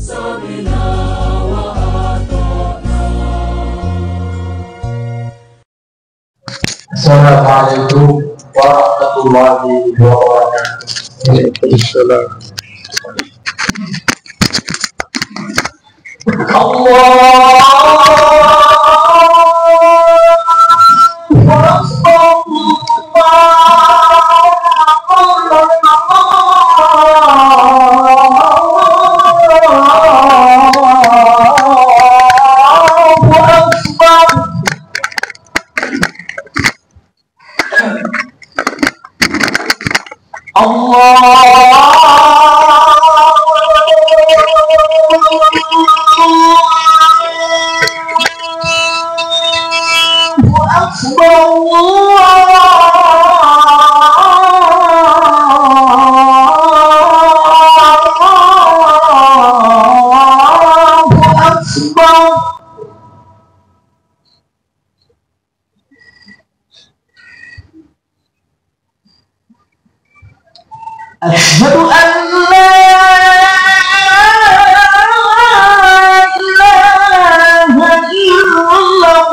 سمعنا وأطعنا. Assalamualaikum warahmatullahi wabarakatuh. Waalaikumsalam. أشهد أن لا إله إلا الله.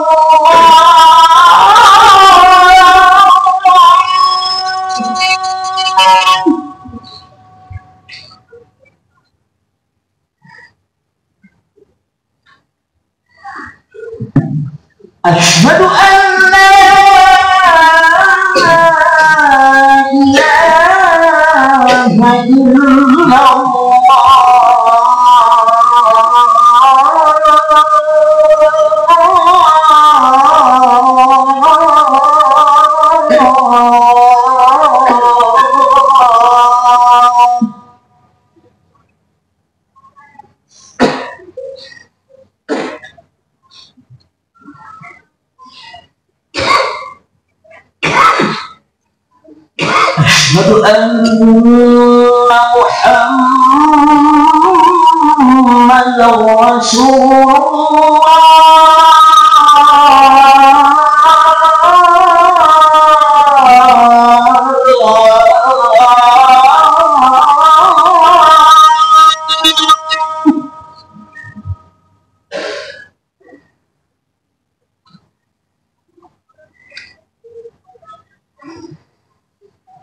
أشهد أن لا إله إلا الله. أشهد أن محمدا رسول الله.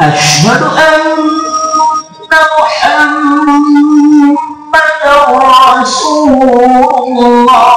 أشهد أن محمدا رسول الله.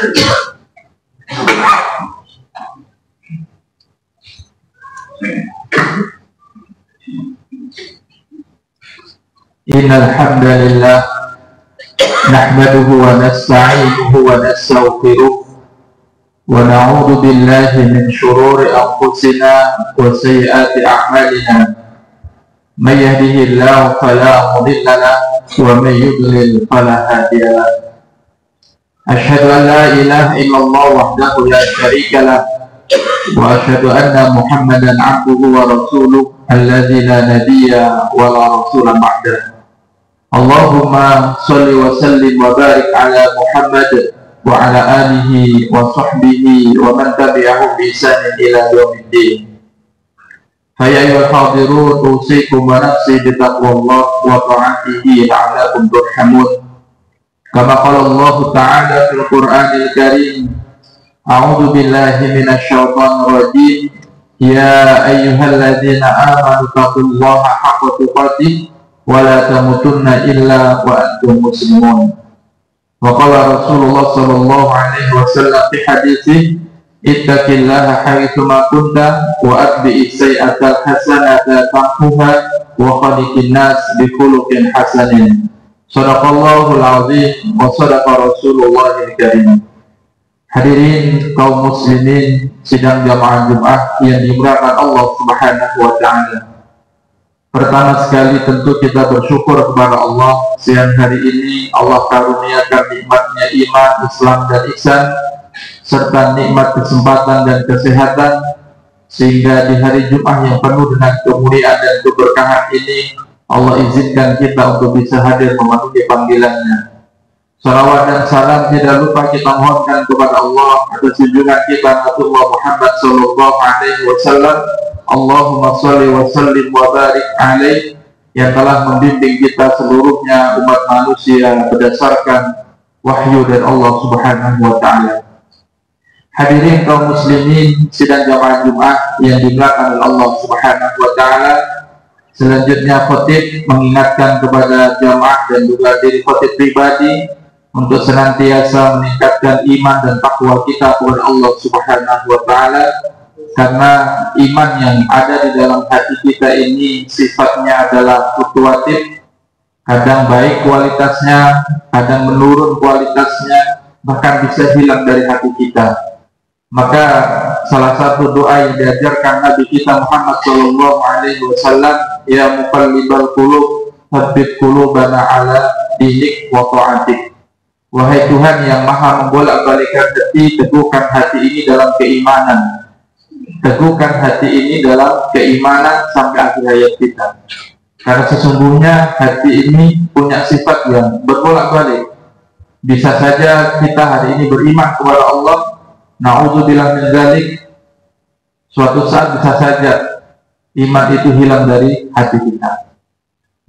Innal hamdalillah nahmaduhu wa nasta'inuhu wa nastaghfiruh wa na'udzu billahi min shururi anfusina wa sayyiati a'malina. May yahdihillahu fala mudilla lahu wa may yudlil fala hadiya lahu. Asyhadu an la ilaha illallah wahdahu la syarika lahu wa asyhadu anna Muhammadan 'abduhu wa rasuluh alladzi la nabiyya wa la rasula ba'dahu. Allahumma salli wa sallim wa barik ala Muhammad wa ala alihi wa sahbihi wa man tabi'ahum bi ihsanin ila yaumiddin. Fa ya ayyuhal hadirun usikum wa nafsi bi taqwallah wa ta'atihi la'allakum turhamun. Kama qala Allah ta'ala fil Qur'anil Karim, a'udzu billahi minasy syaithanir rajim. Ya ayyuhalladzina amanu taqullaha haqqa tuqatih wa la tamutunna illa wa antum muslimun. Wa qala Rasulullah sallallahu alaihi wasallam fi haditsih, ittaqillaha haitsu ma kunta wa atbi'is sayyi'atal hasanata tamhuha wa khaliqin nas bi khuluqin hasanin. Shadaqallahul azim wa shadaqa Rasulullahil karim. Hadirin kaum muslimin sidang jamaah Jumat yang dimuliakan Allah Subhanahu wa taala. Pertama sekali tentu kita bersyukur kepada Allah, siang hari ini Allah karuniakan nikmatnya iman, Islam dan ihsan serta nikmat kesempatan dan kesehatan, sehingga di hari Jumat yang penuh dengan kemuliaan dan keberkahan ini Allah izinkan kita untuk bisa hadir memenuhi panggilannya. Salawat dan salam tidak lupa kita mohonkan kepada Allah atas junjungan kita Rasulullah Muhammad sallallahu alaihi wasallam. Allahumma sholli wa sallim wa barik alaihi, yang telah membimbing kita seluruhnya umat manusia berdasarkan wahyu dari Allah Subhanahu wa taala. Hadirin kaum muslimin sidang jamaah Jumat yang dimuliakan oleh Allah Subhanahu wa taala. Selanjutnya khatib mengingatkan kepada jamaah dan juga diri khatib pribadi untuk senantiasa meningkatkan iman dan takwa kita kepada Allah Subhanahu wa taala, karena iman yang ada di dalam hati kita ini sifatnya adalah fluktuatif, kadang baik kualitasnya, kadang menurun kualitasnya, bahkan bisa hilang dari hati kita. Maka salah satu doa yang diajarkan Nabi kita Muhammad sallallahu alaihi wasallam, ya muqallibal qulub tsabbit qulubana ala dinik wa ta'atik. Wahai Tuhan yang maha membolak-balikkan hati, teguhkan hati ini dalam keimanan. Teguhkan hati ini dalam keimanan sampai akhir hayat kita. Karena sesungguhnya hati ini punya sifat yang berbolak-balik. Bisa saja kita hari ini beriman kepada Allah, na'udzubillah min dzalik, suatu saat bisa saja iman itu hilang dari hati kita.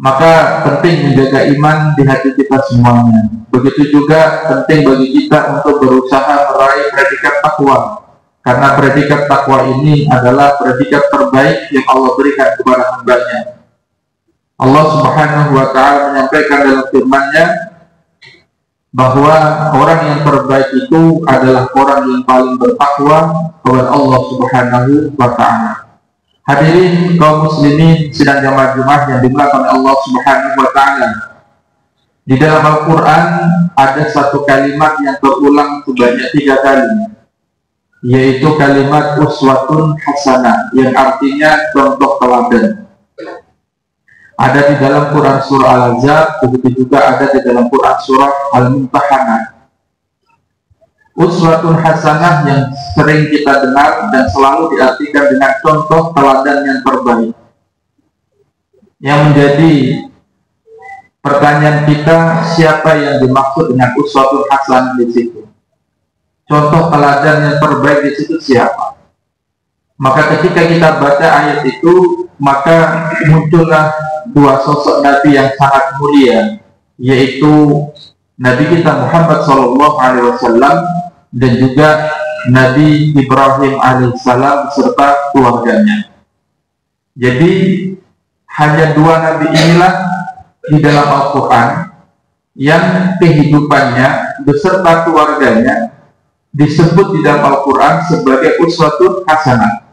Maka penting menjaga iman di hati kita semuanya. Begitu juga penting bagi kita untuk berusaha meraih predikat takwa, karena predikat takwa ini adalah predikat terbaik yang Allah berikan kepada hamba-Nya. Allah Subhanahu wa taala menyampaikan dalam firman-Nya bahwa orang yang terbaik itu adalah orang yang paling bertakwa kepada Allah Subhanahu wa taala. Hadirin kaum muslimin sidang jamaah Jumat yang dimuliakan Allah Subhanahu wa taala. Di dalam Al-Qur'an ada satu kalimat yang terulang sebanyak 3 kali, yaitu kalimat uswatun hasanah, yang artinya contoh teladan. Ada di dalam Quran surah Al-Ahzab, begitu juga ada di dalam Quran surah Al-Mumtahanah. Uswatun hasanah yang sering kita dengar dan selalu diartikan dengan contoh teladan yang terbaik. Yang menjadi pertanyaan kita, siapa yang dimaksud dengan uswatun hasanah di situ? Contoh teladan yang terbaik di situ siapa? Maka ketika kita baca ayat itu, maka muncullah 2 sosok Nabi yang sangat mulia, yaitu Nabi kita Muhammad SAW dan juga Nabi Ibrahim alaihissalam serta keluarganya. Jadi hanya 2 Nabi inilah di dalam Al-Quran yang kehidupannya beserta keluarganya disebut di dalam Al-Quran sebagai uswatun hasanah.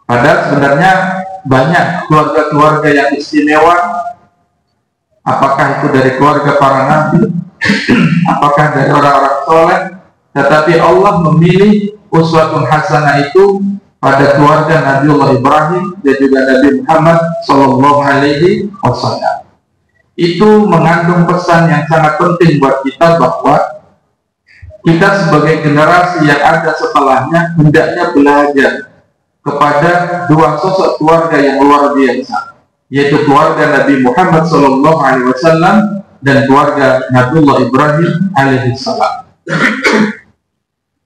Padahal sebenarnya banyak keluarga-keluarga yang istimewa, apakah itu dari keluarga para nabi, apakah dari orang-orang soleh, tetapi Allah memilih uswatun hasanah itu pada keluarga Nabiullah Ibrahim dan juga Nabi Muhammad Sallallahu Alaihi Wasallam. Itu mengandung pesan yang sangat penting buat kita bahwa kita sebagai generasi yang ada setelahnya hendaknya belajar kepada dua sosok keluarga yang luar biasa, yaitu keluarga Nabi Muhammad Sallallahu Alaihi Wasallam dan keluarga Nabiullah Ibrahim alaihi salam.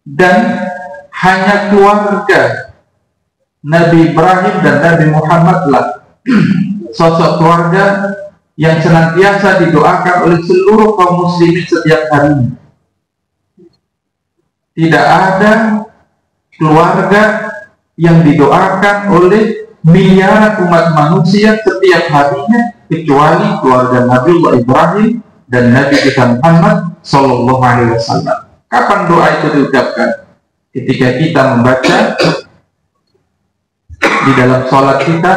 Dan hanya keluarga Nabi Ibrahim dan Nabi Muhammad lah sosok keluarga yang senantiasa didoakan oleh seluruh kaum muslimin setiap harinya. Tidak ada keluarga yang didoakan oleh miliaran umat manusia setiap harinya kecuali keluarga Nabiullah Ibrahim dan Nabi kita Muhammad Sallallahu Alaihi Wasallam. Kapan doa itu diucapkan? Ketika kita membaca di dalam sholat kita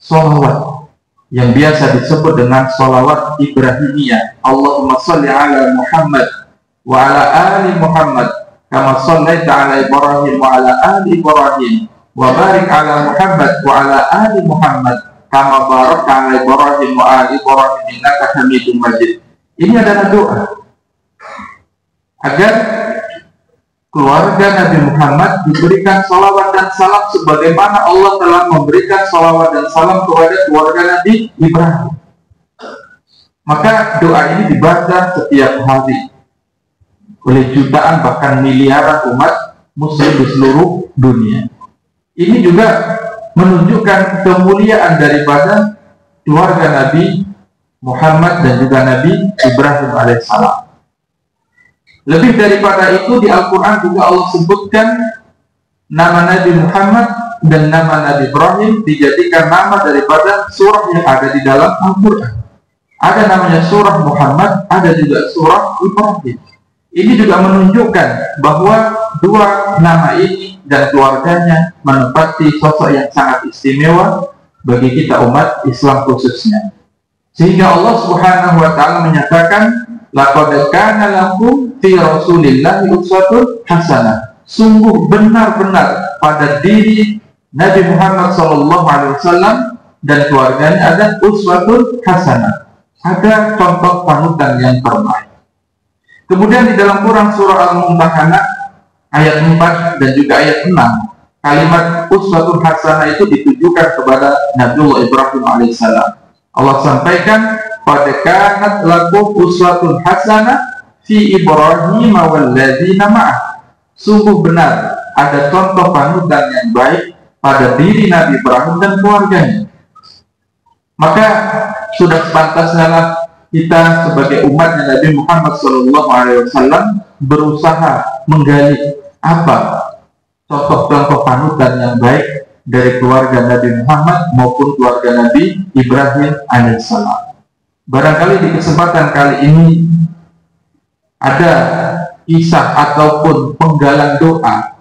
sholawat yang biasa disebut dengan sholawat Ibrahimiyah. Allahumma sholli ala Muhammad wa ala ali Muhammad kama shallaita ala Ibrahim wa ala ali Ibrahim wa barik ala Muhammad wa ala ali Muhammad kama barakta ala Ibrahim wa ali Ibrahim innaka Hamidum Majid. Ini adalah doa agar keluarga Nabi Muhammad diberikan salawat dan salam sebagaimana Allah telah memberikan salawat dan salam kepada keluarga Nabi Ibrahim. Maka doa ini dibaca setiap hari oleh jutaan bahkan miliaran umat muslim di seluruh dunia. Ini juga menunjukkan kemuliaan daripada keluarga Nabi Muhammad dan juga Nabi Ibrahim alaihissalam. Lebih daripada itu di Al-Quran juga Allah sebutkan nama Nabi Muhammad dan nama Nabi Ibrahim dijadikan nama daripada surah yang ada di dalam Al-Quran. Ada namanya surah Muhammad, ada juga surah Ibrahim. Ini juga menunjukkan bahwa dua nama ini dan keluarganya menempati sosok yang sangat istimewa bagi kita umat Islam khususnya. Sehingga Allah Subhanahu wa taala menyatakan laqad kana lakum fi Rasulillahi uswatun hasanah. Sungguh benar-benar pada diri Nabi Muhammad SAW dan keluarganya ada uswatun hasanah. Ada contoh panutan yang terbaik. Kemudian di dalam Quran surah Al-Mumtahanah ayat 4 dan juga ayat 6, kalimat uswatun hasanah itu ditujukan kepada Nabiullah Ibrahim alaihissalam. Allah sampaikan qad kanat lakum uswatun hasanah fi Ibrahim walladzina ma'ah. Sungguh benar ada contoh panutan yang baik pada diri Nabi Ibrahim dan keluarganya. Maka sudah sepantasnya kita sebagai umatnya Nabi Muhammad SAW berusaha menggali apa contoh-contoh panutan yang baik dari keluarga Nabi Muhammad maupun keluarga Nabi Ibrahim alaihissalam. Barangkali di kesempatan kali ini ada kisah ataupun penggalan doa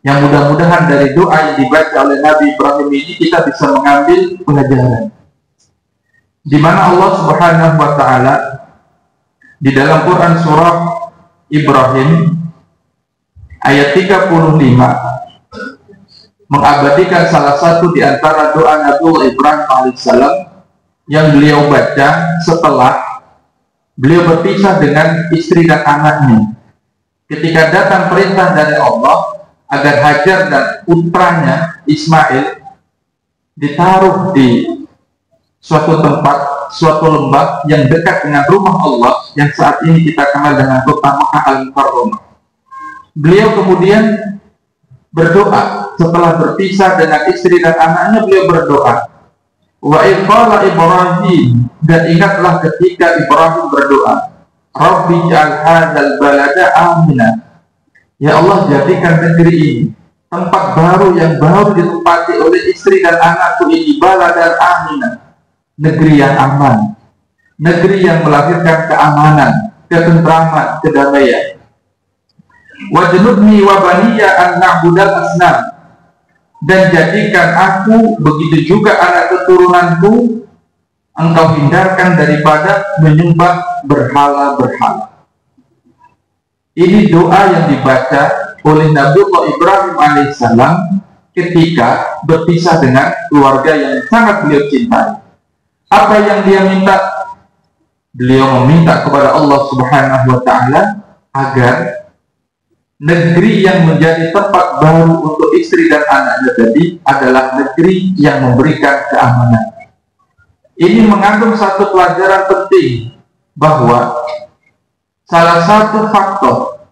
yang mudah-mudahan dari doa yang dibaca oleh Nabi Ibrahim ini kita bisa mengambil pelajaran, di mana Allah Subhanahu wa taala di dalam Quran surah Ibrahim ayat 35 mengabadikan salah satu di antara doa Nabiullah Ibrahim alaihissalam yang beliau baca setelah beliau berpisah dengan istri dan anaknya. Ketika datang perintah dari Allah agar Hajar dan putranya Ismail ditaruh di suatu tempat, suatu lembah yang dekat dengan rumah Allah yang saat ini kita kenal dengan kota Makkah Al-Mukarramah. Beliau kemudian berdoa setelah berpisah dengan istri dan anaknya. Beliau berdoa, wa iqala Ibrahim, dan ingatlah ketika Ibrahim berdoa, Rabbi ja'al hadzal balada amina. Ya Allah, jadikan negeri ini tempat baru yang baru ditempati oleh istri dan anakku ini baladan amina, negeri yang aman, negeri yang melahirkan keamanan, ketentraman, kedamaian. Wajnubni wa baniya an na'budal asnam, dan jadikan aku begitu juga anak keturunanku engkau hindarkan daripada menyembah berhala-berhala. Ini doa yang dibaca oleh Nabiullah Ibrahim alaihissalam ketika berpisah dengan keluarga yang sangat beliau cintai. Apa yang dia minta? Beliau meminta kepada Allah Subhanahu wa Ta'ala agar negeri yang menjadi tempat baru untuk istri dan anaknya tadi adalah negeri yang memberikan keamanan. Ini mengandung satu pelajaran penting, bahwa salah satu faktor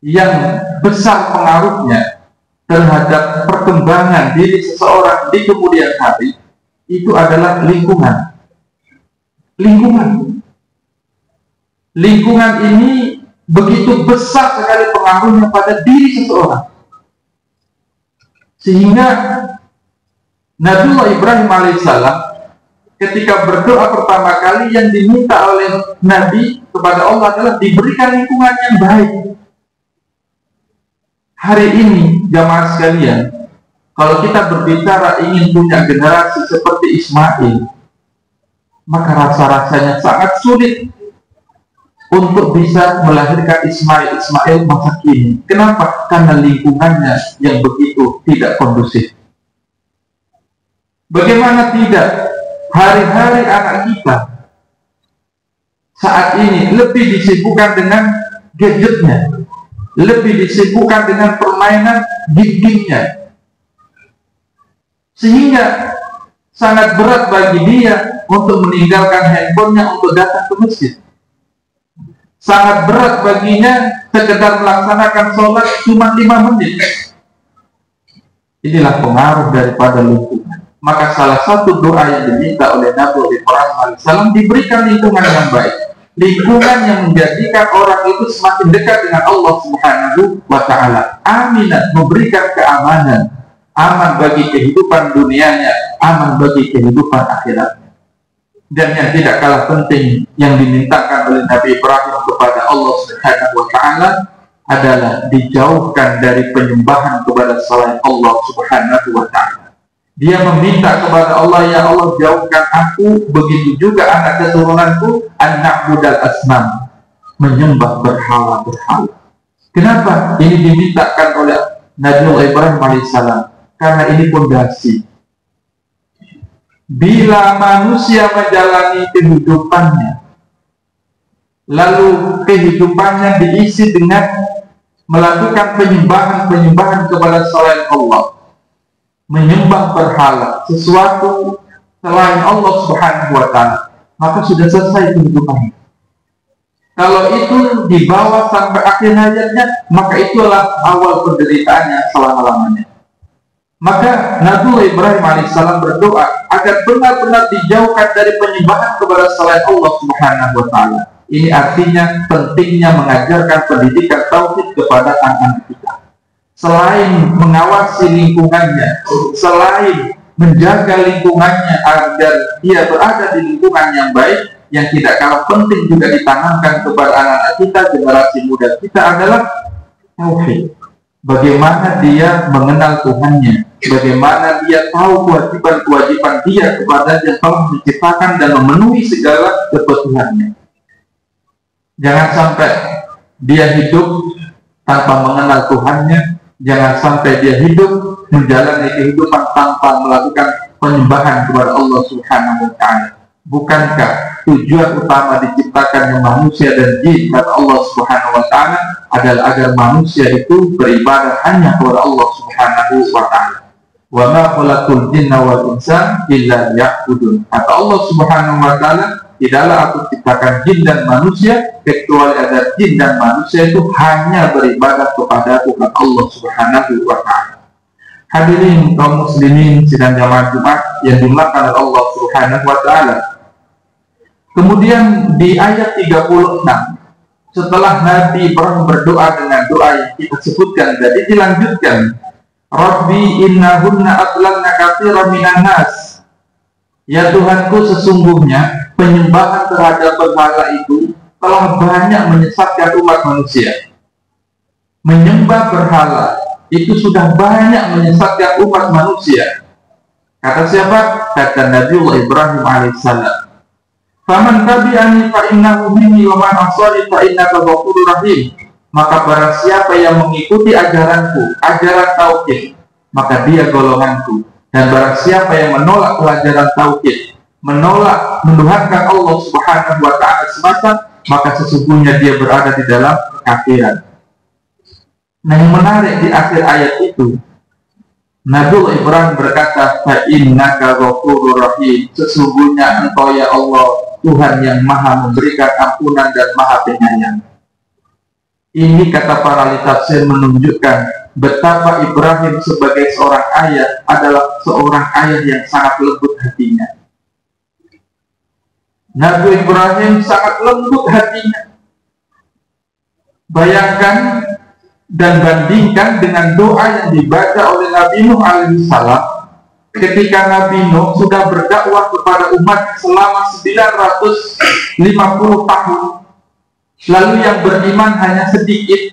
yang besar pengaruhnya terhadap perkembangan diri seseorang di kemudian hari itu adalah lingkungan. Lingkungan ini begitu besar sekali pengaruhnya pada diri seseorang, sehingga Nabiullah Ibrahim alaihissalam ketika berdoa pertama kali yang diminta oleh Nabi kepada Allah adalah diberikan lingkungan yang baik. Hari ini jamaah sekalian, kalau kita berbicara ingin punya generasi seperti Ismail, maka rasa-rasanya sangat sulit untuk bisa melahirkan Ismail masa kini. Kenapa? Karena lingkungannya yang begitu tidak kondusif. Bagaimana tidak? Hari-hari anak kita saat ini lebih disibukkan dengan gadgetnya, lebih disibukkan dengan permainan gamenya, sehingga sangat berat bagi dia untuk meninggalkan handphonenya untuk datang ke masjid. Sangat berat baginya sekedar melaksanakan sholat cuma 5 menit. Inilah pengaruh daripada lingkungan. Maka salah satu doa yang diminta oleh Nabi Ibrahim AS diberikan lingkungan yang baik, lingkungan yang menjadikan orang itu semakin dekat dengan Allah Subhanahu wa Ta'ala. Aminan, memberikan keamanan, aman bagi kehidupan dunianya, aman bagi kehidupan akhirat. Dan yang tidak kalah penting yang dimintakan oleh Nabi Ibrahim kepada Allah Subhanahu wa Ta'ala adalah dijauhkan dari penyembahan kepada selain Allah Subhanahu wa Ta'ala. Dia meminta kepada Allah, ya Allah, jauhkan aku, begitu juga anak keturunanku, anak budal asnam, menyembah berhala-berhala. Kenapa ini dimintakan oleh Nabiullah Ibrahim alaihissalam? Karena ini fondasi. Bila manusia menjalani kehidupannya, lalu kehidupannya diisi dengan melakukan penyembahan kepada selain Allah, menyembah berhala, sesuatu selain Allah Subhanahu wa Ta'ala, maka sudah selesai kehidupannya. Kalau itu dibawa sampai akhir hayatnya, maka itulah awal penderitaannya selama-lamanya. Maka Nabi Ibrahim alaihissalam berdoa agar benar-benar dijauhkan dari penyembahan kepada selain Allah Subhanahu wa Ta'ala. Ini artinya pentingnya mengajarkan pendidikan tauhid kepada anak-anak kita. Selain mengawasi lingkungannya, selain menjaga lingkungannya agar dia berada di lingkungan yang baik, yang tidak kalah penting juga ditanamkan kepada anak-anak kita, generasi muda kita adalah tauhid. Bagaimana dia mengenal Tuhannya, bagaimana dia tahu kewajiban-kewajiban dia kepada yang telah menciptakan dan memenuhi segala kebutuhannya. Jangan sampai dia hidup tanpa mengenal Tuhannya, jangan sampai dia hidup menjalani kehidupan tanpa melakukan penyembahan kepada Allah Subhanahu wa Ta'ala. Bukankah tujuan utama diciptakannya manusia dan jin kata Allah Subhanahu wa Ta'ala adalah agar manusia itu beribadah hanya kepada Allah Subhanahu wa Ta'ala. Wa ma khalaqul jinna wal insa illa liya'budun. Kata Allah Subhanahu wa Ta'ala, tidaklah aku ciptakan jin dan manusia kecuali agar jin dan manusia itu hanya beribadah kepada Tuhan Allah Subhanahu wa Ta'ala. Hadirin kaum muslimin sidang jamaah Jumat yang dimuliakan oleh Allah Subhanahu wa Ta'ala. Kemudian di ayat 36, setelah Nabi Ibrahim berdoa dengan doa yang kita sebutkan tadi, dilanjutkan, Rabbi innahunna adlalna katsiran minan nas. Ya Tuhanku, sesungguhnya penyembahan terhadap berhala itu telah banyak menyesatkan umat manusia. menyembah berhala itu sudah banyak menyesatkan umat manusia. Kata siapa? Kata Nabiullah Ibrahim alaihissalam. Faman tabi'ani fa innahu minni wa man asani fa innaka ghafurur rahim. Maka barang siapa yang mengikuti ajaranku, ajaran tauhid, maka dia golonganku. Dan barang siapa yang menolak pelajaran tauhid, menolak menuhankan Allah Subhanahu wa taala semata, maka sesungguhnya dia berada di dalam kekafiran. Nah, yang menarik di akhir ayat itu, Nabiullah Ibrahim berkata, fa innaka ghafurur rahim. Sesungguhnya engkau ya Allah, Tuhan yang maha memberikan ampunan dan maha penyayang. Ini kata para ahli tafsir menunjukkan betapa Ibrahim sebagai seorang ayah adalah seorang ayah yang sangat lembut hatinya. Nabi Ibrahim sangat lembut hatinya. Bayangkan dan bandingkan dengan doa yang dibaca oleh Nabi Nuh alaihissalam ketika Nabi Nuh sudah berdakwah kepada umat selama 950 tahun. Lalu yang beriman hanya sedikit,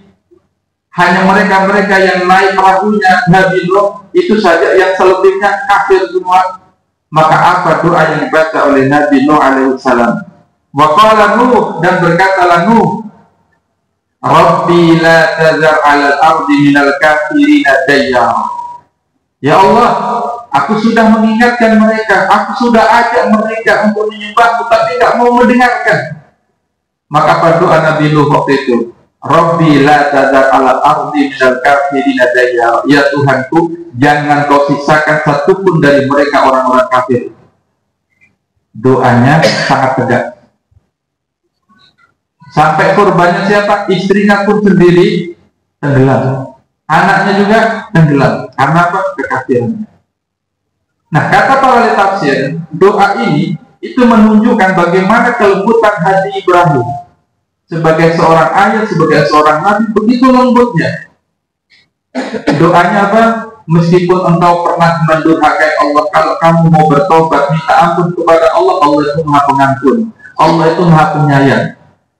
hanya mereka-mereka yang naik perahunya Nabi Nuh, itu saja, yang selebihnya kafir semua. Maka apa doa yang dibaca oleh Nabi Nuh alaihissalam? Wa qala Nuh, dan berkatalah Nuh, Rabbi la tazar 'alal ardi minal kafirina dayyara. Ya Allah, aku sudah mengingatkan mereka, aku sudah ajak mereka untuk menyembahmu, tapi tidak mau mendengarkan. Maka apa doa Nabi Nuh waktu itu? Rabbi la tazar 'alal ardi minal kafirina dayyara. Ya Tuhanku, jangan kau sisakan satupun dari mereka orang-orang kafir. Doanya sangat tegas. Sampai korbannya siapa? Istrinya pun sendiri tenggelam, anaknya juga tenggelam. Karena apa? Kekafiran. Nah, kata para ahli tafsir, doa ini itu menunjukkan bagaimana kelembutan hati Ibrahim sebagai seorang ayah, sebagai seorang nabi, begitu lembutnya. Doanya apa? Meskipun engkau pernah mendurhakai Allah, kalau kamu mau bertobat, minta ampun kepada Allah, Allah itu maha pengampun, Allah itu maha penyayang.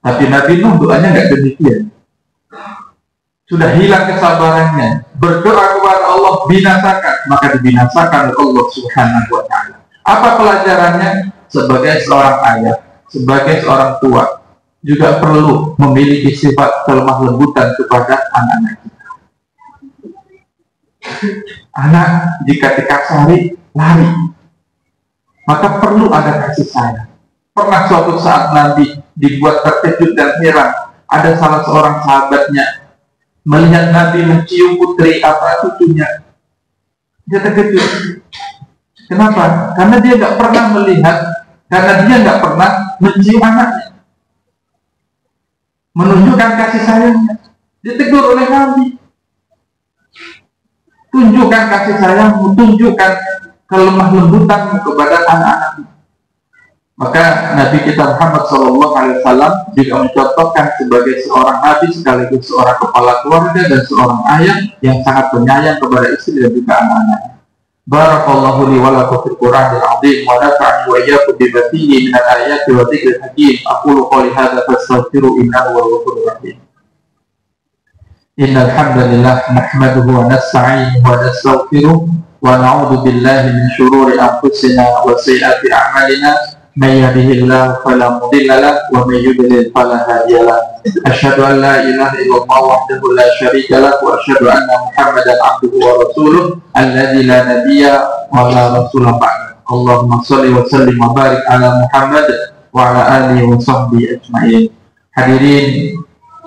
Tapi Nabi Nuh doanya nggak demikian. Sudah hilang kesabarannya, berdoa kepada Allah, binasakan, maka dibinasakan oleh Allah Subhanahu wa taala. Apa pelajarannya? Sebagai seorang ayah, sebagai seorang tua, juga perlu memiliki sifat kelemah lembutan kepada anak-anak kita. Anak jika dikasari lari, maka perlu ada kasih sayang. Pernah suatu saat Nabi dibuat terkejut dan heran. Ada salah seorang sahabatnya melihat Nabi mencium putri cucunya. Dia terkejut. Kenapa? Karena dia nggak pernah melihat, karena dia nggak pernah mencium anaknya. Menunjukkan kasih sayangnya. Ditegur oleh Nabi. Tunjukkan kasih sayangmu, tunjukkan kelemah lembutanmu kepada anak-anakmu. Maka Nabi kita Muhammad SAW juga mencontohkan sebagai seorang nabi sekaligus seorang kepala keluarga dan seorang ayah yang sangat penyayang kepada istri dan juga anak-anaknya. Barakallahu li wa lakum fil Qur'anil 'azim wa nafa'ani wa iyyakum bi bathihi min al-ayati wa dzikril hakim. Aqulu qawli hadza fastaghfiru innahu huwal ghafurur rahim. Innal hamdalillah nahmaduhu wa nasta'inuhu wa nastaghfiruh wa na'udzu billahi min shururi anfusina wa sayyiati a'malina. Man yahdihillahu fala mudilla lahu wa man yudlil fala hadiya lahu. Asyhadu an la ilaha illallah wahdahu la syarika lahu wa asyhadu anna Muhammadan 'abduhu wa rasuluh alladzi la nabiyya wa la rasula ba'da. Allahumma shalli wa sallim wa barik ala Muhammad wa ala alihi wa sahbihi ajma'in. Hadirin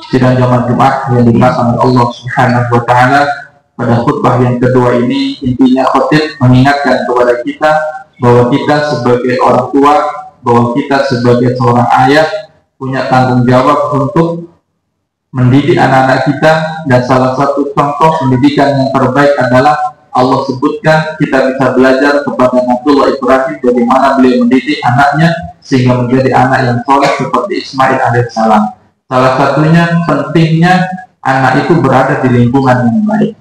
sidang Jumat yang dimuliakan oleh Allah Subhanahu wa taala, pada khutbah yang kedua ini intinya khatib mengingatkan kepada kita bahwa kita sebagai orang tua, bahwa kita sebagai seorang ayah punya tanggung jawab untuk mendidik anak-anak kita, dan salah satu contoh pendidikan yang terbaik adalah Allah sebutkan kita bisa belajar kepada Nabiullah Ibrahim bagaimana beliau mendidik anaknya sehingga menjadi anak yang soleh seperti Ismail alaihissalam. Salah satunya pentingnya anak itu berada di lingkungan yang baik.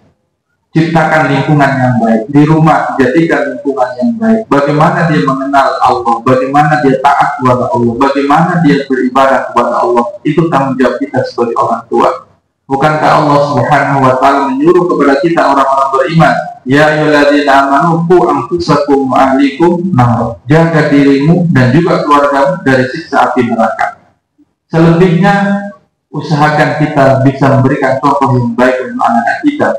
Ciptakan lingkungan yang baik di rumah, jadikan lingkungan yang baik. Bagaimana dia mengenal Allah, bagaimana dia taat kepada Allah, bagaimana dia beribadah kepada Allah, itu tanggung jawab kita sebagai orang tua. Bukankah Allah Subhanahu wa taala menyuruh kepada kita orang-orang beriman, ya ayyuhalladzina amanu qu anfusakum wa ahlikum nar. Jaga dirimu dan juga keluargamu dari siksa api neraka. Selebihnya usahakan kita bisa memberikan contoh yang baik untuk anak-anak kita.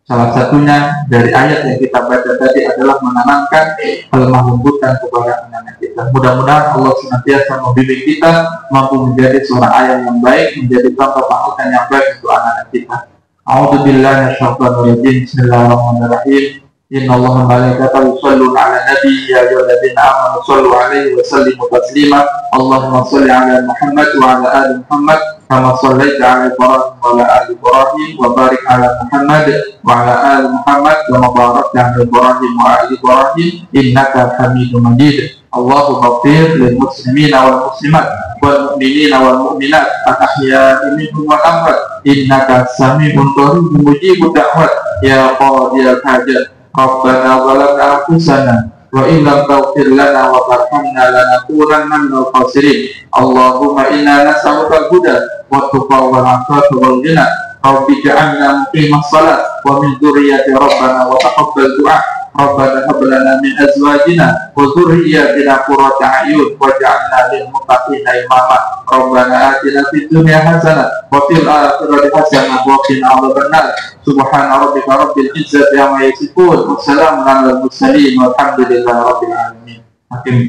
Salah satunya dari ayat yang kita baca tadi adalah menanamkan lemah lembutan kepada anak-anak kita. Mudah-mudahan Allah senantiasa membimbing kita mampu menjadi seorang ayah yang baik, menjadi contoh panutan yang baik untuk anak-anak kita. A'udzubillahi minasyaitonir rajim. Bismillahirrahmanirrahim. Innallaha wa malaikatahu yusholluna 'alan nabi ya ayyuhalladzina amanu shallu 'alaihi wa sallimu taslima. Allahumma shalli 'ala Muhammad wa 'ala ali Muhammad kama shallaita 'ala Ibrahim wa 'ala ali Ibrahim wa barik 'ala Muhammad wa 'ala ali Muhammad kama barakta 'ala Ibrahim wa 'ala Ibrahim innaka Hamidum Majid. Allahumma ighfir lil muslimina wal muslimat wal mu'minina wal mu'minat al-ahya'i minhum wal amwat innaka sami'un qaribun mujibud da'wat ya qadiyal hajat. Rabbana zalamna anfusana wa in lam taghfir lana wa tarhamna lanakunanna minal khasirin. Allahumma inna nas'aluka al-huda wa tuqa wal 'afata wal ghina. Rabbi ja'alna muqimas salat wa min dzurriyyati rabbana wa taqabbal du'a. Rabbana hab lana min azwajina wa dhurriyyatina qurrata a'yun waj'alna lil muttaqina imama. Rabbana atina fid dunya hasanah wa fil akhirati hasanah wa qina adzabannar. Subhana rabbika rabbil izzati amma yasifun wa salamun alal mursalin walhamdulillahi rabbil alamin. Akhirnya